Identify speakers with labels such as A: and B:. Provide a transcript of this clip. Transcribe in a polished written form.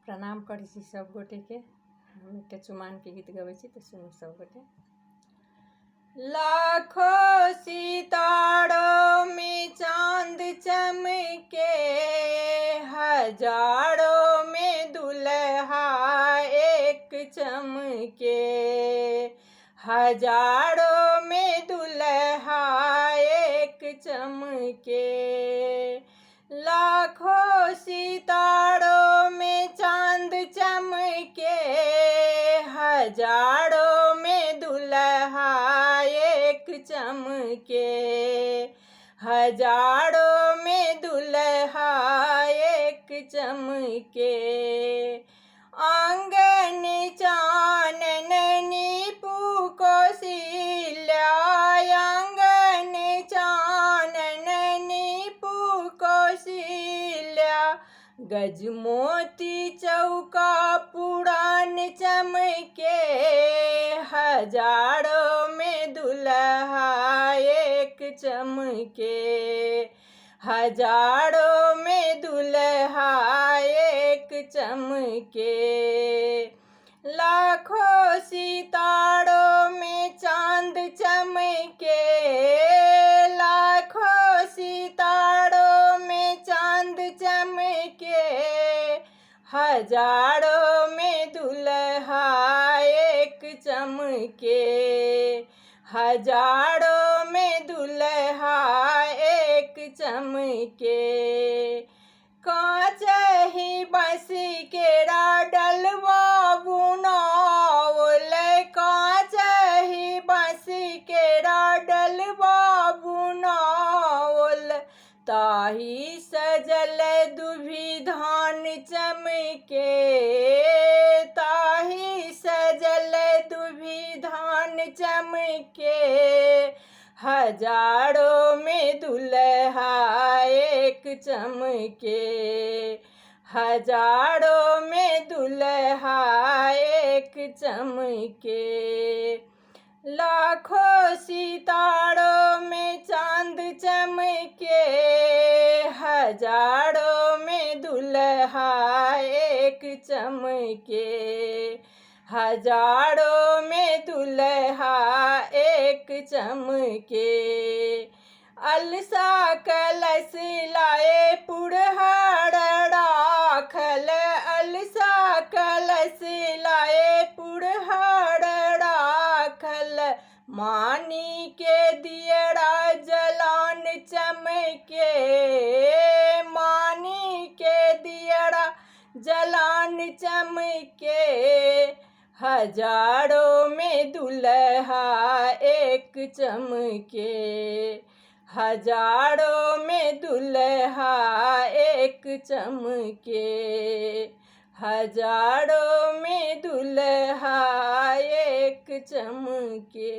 A: प्रणाम करै छी सब गोटे के। हम एकटा चुमान के गीत गबै छी तऽ सुनू सब गोटे। लाखों सितारों में चांद चमके, हजारों में दुल्हा एक चमके, हजारों में दुल्हा एक चमके। लाखों सितारों में चांद चमके, हजारों में दुल्हा एक चमके, हजारों में दुल्हा एक चमके। आंगन चाननी कौशल्या, आंगन चाननी कौशल्या, गजमोती चौका पुरान चमके, हजारों में दुल्हा एक चमके, हजारों में दुल्हा एक चमके। लाखों सितारों में चांद चमके, लाखों सितारों में चांद चमके, हजारों में दुल्हा एक चमके, हजारों में दुल्हा एक चमके। कांच ही बस केरा डलवा बुनावल, कांच ही बस केरा डलवा बुनावल, ताही सजल दुभी धान चमके, ताही सजल दुभी धान चमके, हजारों में दुल्हा एक चमके, हजारों में दुल्हा एक चमके। लाखों सितारों में चांद चमके, हजारों में दुल्हा एक चमके, हजारों में दुल्हा एक चमके। अलसा कलश लाए पुरहर राखल, अलसा कलश लाए पुरहर राखल, मानी के दियरा जलान चमके, मानी के दियरा जलान चमके, हजारों में दुल्हा एक चमके, हजारों में दुल्हा एक चमके, हजारों में दुल्हा एक चमके।